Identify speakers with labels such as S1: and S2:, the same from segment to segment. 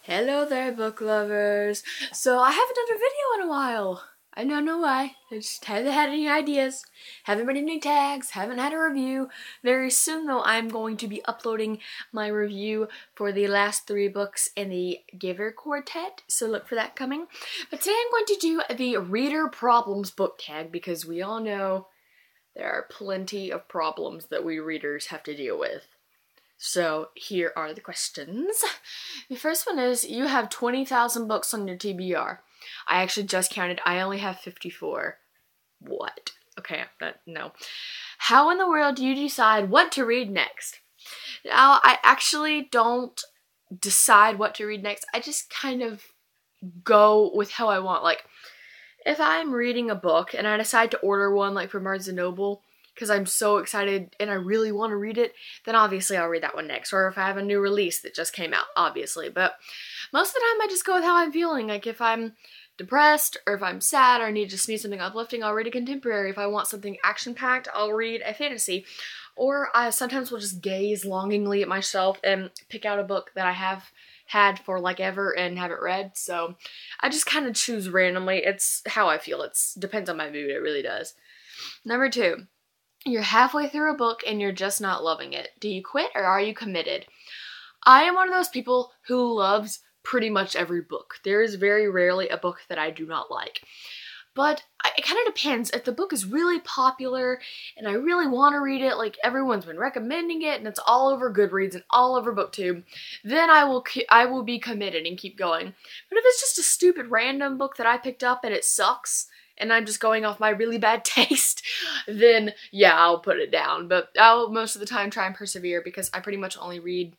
S1: Hello there, book lovers. So I haven't done a video in a while. I don't know why. I just haven't had any ideas. Haven't read any tags. Haven't had a review. Very soon, though, I'm going to be uploading my review for the last 3 books in the Giver Quartet. So look for that coming. But today I'm going to do the Reader Problems book tag because we all know there are plenty of problems that we readers have to deal with. So here are the questions. The first one is, you have 20,000 books on your TBR. I actually just counted. I only have 54. What? Okay, no. How in the world do you decide what to read next? Now, I actually don't decide what to read next. I just kind of go with how I want. Like, if I'm reading a book and I decide to order one, like from Barnes & Noble, because I'm so excited and I really want to read it, then obviously I'll read that one next. Or if I have a new release that just came out, obviously. But most of the time I just go with how I'm feeling. Like if I'm depressed or if I'm sad or I just need something uplifting, I'll read a contemporary. If I want something action-packed, I'll read a fantasy. Or I sometimes will just gaze longingly at my shelf and pick out a book that I have had for like ever and haven't read. So I just kind of choose randomly. It's how I feel. It depends on my mood. It really does. Number 2. You're halfway through a book and you're just not loving it. Do you quit or are you committed? I am one of those people who loves pretty much every book. There is very rarely a book that I do not like. But it kind of depends. If the book is really popular and I really want to read it, like everyone's been recommending it and it's all over Goodreads and all over BookTube, then I will be committed and keep going. But if it's just a stupid random book that I picked up and it sucks, and I'm just going off my really bad taste, then yeah, I'll put it down. But I'll most of the time try and persevere because I pretty much only read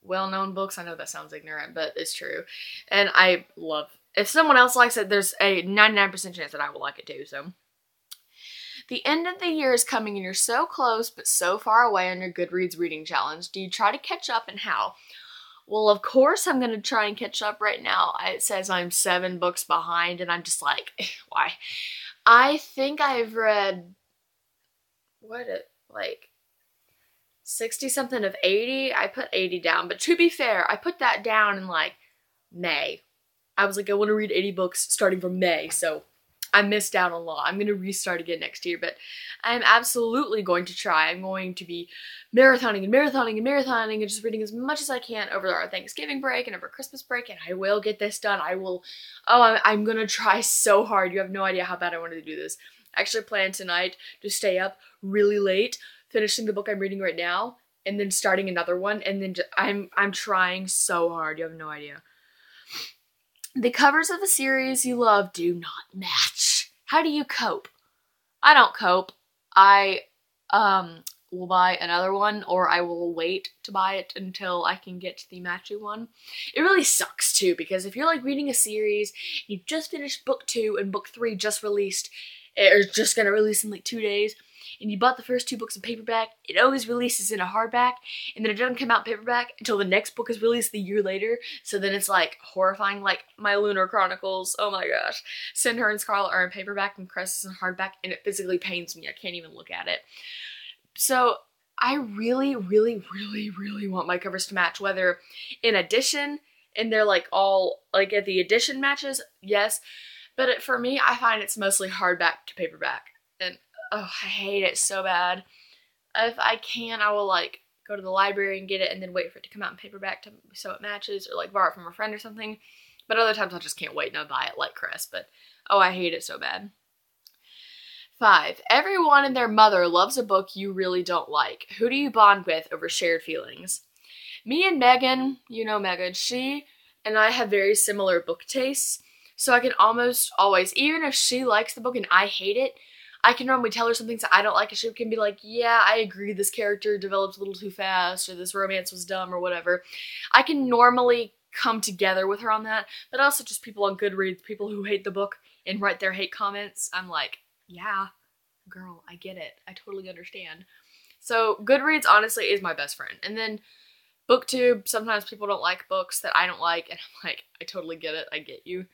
S1: well-known books. I know that sounds ignorant, but it's true. And I love, if someone else likes it, there's a 99% chance that I will like it too, so. The end of the year is coming and you're so close but so far away on your Goodreads reading challenge. Do you try to catch up and how? Well, of course I'm going to try and catch up right now. It says I'm 7 books behind, and I'm just like, why? I think I've read, 60-something of 80? I put 80 down, but to be fair, I put that down in, like, May. I was like, I want to read 80 books starting from May, so I missed out a lot. I'm going to restart again next year, but I'm absolutely going to try. I'm going to be marathoning and just reading as much as I can over our Thanksgiving break and over Christmas break, and I will get this done. I'm going to try so hard. You have no idea how bad I wanted to do this. I actually plan tonight to stay up really late, finishing the book I'm reading right now, and then starting another one, and then I'm trying so hard. You have no idea. The covers of the series you love do not match. How do you cope? I don't cope. I will buy another one, or I will wait to buy it until I can get the matching one. It really sucks too, because if you're like reading a series, you just finished book 2 and book 3 just released, or just gonna release in like 2 days, and you bought the first 2 books in paperback, it always releases in a hardback, and then it doesn't come out paperback until the next book is released the year later, so then it's like horrifying. Like my Lunar Chronicles, oh my gosh. Cinder and Scarlet are in paperback and Cress is in hardback, and it physically pains me. I can't even look at it. So I really want my covers to match, whether in edition, and they're like all, like at the edition matches, yes, but for me, I find it's mostly hardback to paperback, and oh, I hate it so bad. If I can, I will like go to the library and get it and then wait for it to come out in paperback so it matches, or like borrow it from a friend or something. But other times I just can't wait and I'll buy it like Cress, but oh, I hate it so bad. 5. Everyone and their mother loves a book you really don't like. Who do you bond with over shared feelings? Me and Megan, you know Megan, she and I have very similar book tastes, so I can almost always, even if she likes the book and I hate it, I can normally tell her some things that I don't like, and she can be like, yeah, I agree, this character developed a little too fast, or this romance was dumb, or whatever. I can normally come together with her on that, but also just people on Goodreads, people who hate the book and write their hate comments, I'm like, yeah, girl, I get it. I totally understand. So Goodreads, honestly, is my best friend. And then BookTube, sometimes people don't like books that I don't like, and I'm like, I totally get it. I get you.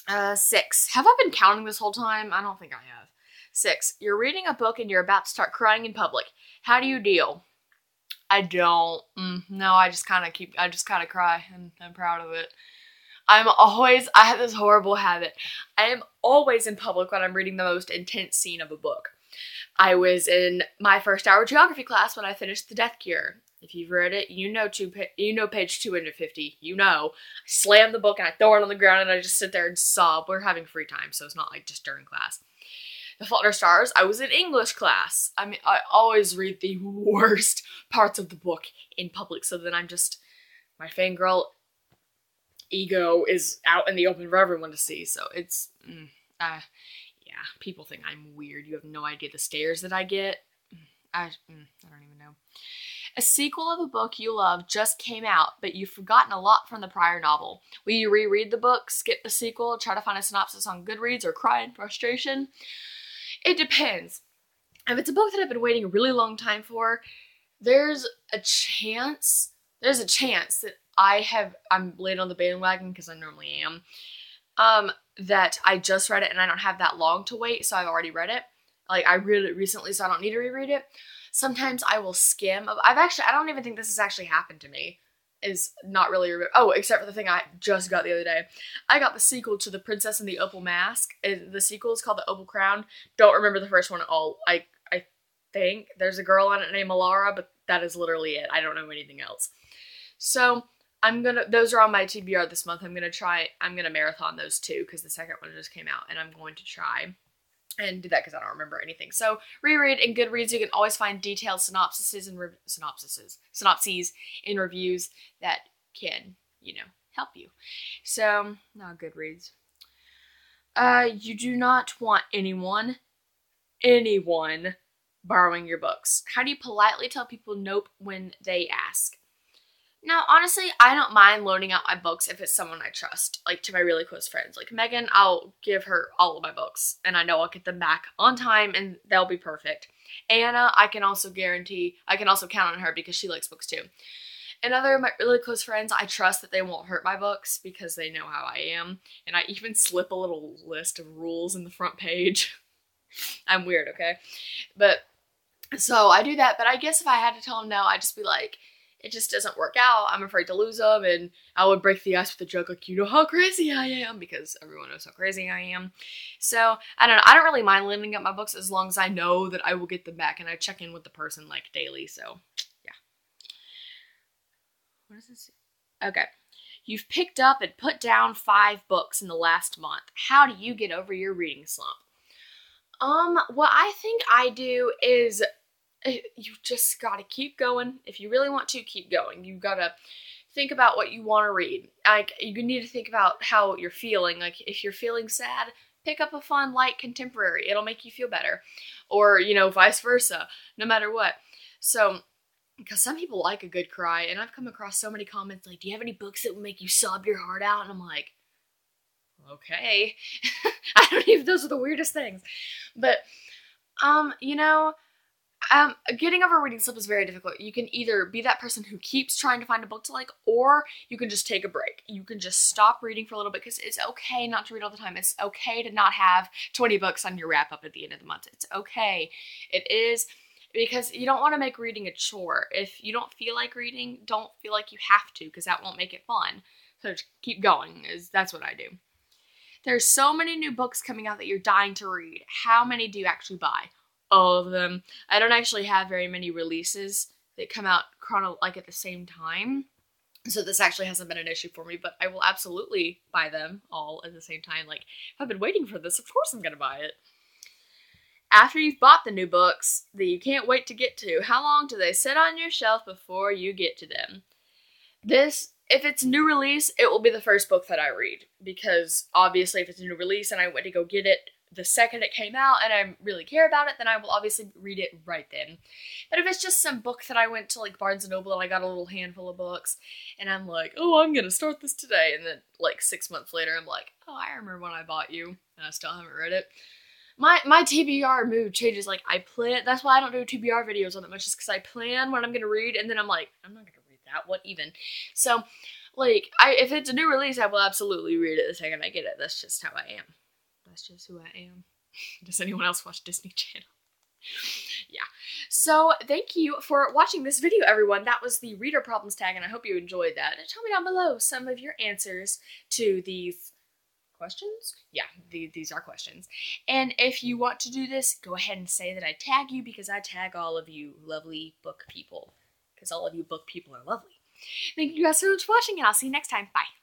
S1: 6. Have I been counting this whole time? I don't think I have. 6. You're reading a book and you're about to start crying in public. How do you deal? I don't. No, I just kind of cry, and I'm proud of it. I have this horrible habit. I am always in public when I'm reading the most intense scene of a book. I was in my first hour geography class when I finished The Death Cure. If you've read it, you know page 250. You know. I slam the book and I throw it on the ground and I just sit there and sob. We're having free time, so it's not like just during class. The Fault in Our Stars, I was in English class. I mean, I always read the worst parts of the book in public, so then my fangirl ego is out in the open for everyone to see, so it's, yeah, people think I'm weird. You have no idea the stares that I get. I don't even know. A sequel of a book you love just came out, but you've forgotten a lot from the prior novel. Will you reread the book, skip the sequel, try to find a synopsis on Goodreads, or cry in frustration? It depends. If it's a book that I've been waiting a really long time for, there's a chance that I'm late on the bandwagon, because I normally am, that I just read it and I don't have that long to wait, so I've already read it. Like, I read it recently, so I don't need to reread it. Sometimes I will skim. I don't even think this has actually happened to me. Is not really, except for the thing I just got the other day. I got the sequel to The Princess and the Opal Mask. The sequel is called The Opal Crown. Don't remember the first one at all. I think there's a girl on it named Alara, but that is literally it. I don't know anything else. So those are on my TBR this month. I'm gonna marathon those two, because the second one just came out, and I'm going to try and do that because I don't remember anything. So reread in Goodreads. You can always find detailed synopses in reviews that can, help you. So, not Goodreads. You do not want anyone borrowing your books. How do you politely tell people nope when they ask? Now, honestly, I don't mind loaning out my books if it's someone I trust, like to my really close friends. Like Megan, I'll give her all of my books, and I know I'll get them back on time, and they'll be perfect. Anna, I can also count on her because she likes books too. And other of my really close friends, I trust that they won't hurt my books because they know how I am, and I even slip a little list of rules in the front page. I'm weird, okay? But, so I do that, but I guess if I had to tell them no, I'd just be like, it just doesn't work out. I'm afraid to lose them, and I would break the ice with a joke like, you know how crazy I am, because everyone knows how crazy I am. So, I don't know. I don't really mind lending up my books as long as I know that I will get them back, and I check in with the person, like, daily, so, yeah. What does this say? Okay. You've picked up and put down 5 books in the last month. How do you get over your reading slump? What I think I do is, you just gotta keep going. If you really want to, keep going. You gotta think about what you want to read. Like, you need to think about how you're feeling. Like, if you're feeling sad, pick up a fun, light contemporary. It'll make you feel better. Or, vice versa, no matter what. So, because some people like a good cry, and I've come across so many comments like, do you have any books that will make you sob your heart out? And I'm like, okay. I don't even, those are the weirdest things. But, getting over reading slump is very difficult. You can either be that person who keeps trying to find a book to like, or you can just take a break. You can just stop reading for a little bit, because it's okay not to read all the time. It's okay to not have 20 books on your wrap up at the end of the month. It's okay. It is, because you don't want to make reading a chore. If you don't feel like reading, don't feel like you have to, because that won't make it fun. So just keep going. That's what I do. There's so many new books coming out that you're dying to read. How many do you actually buy? All of them. I don't actually have very many releases that come out at the same time, so this actually hasn't been an issue for me, but I will absolutely buy them all at the same time. Like, if I've been waiting for this, of course I'm gonna buy it. After you've bought the new books that you can't wait to get to, how long do they sit on your shelf before you get to them? If it's a new release, it will be the first book that I read, because obviously if it's a new release and I went to go get it the second it came out and I really care about it, then I will obviously read it right then. But if it's just some book that I went to like Barnes & Noble and I got a little handful of books and I'm like, oh, I'm gonna start this today, and then like 6 months later I'm like, oh, I remember when I bought you, and I still haven't read it. My TBR mood changes. Like, I plan, that's why I don't do TBR videos on it much, just because I plan what I'm gonna read, and then I'm like, I'm not gonna read that, what even? So, like, if it's a new release, I will absolutely read it the second I get it. That's just how I am. That's just who I am. Does anyone else watch Disney Channel? Yeah. So thank you for watching this video, everyone. That was the reader problems tag, and I hope you enjoyed that. And tell me down below some of your answers to these questions. Yeah, these are questions. And if you want to do this, go ahead and say that I tag you, because I tag all of you lovely book people, because all of you book people are lovely. Thank you guys so much for watching, and I'll see you next time. Bye.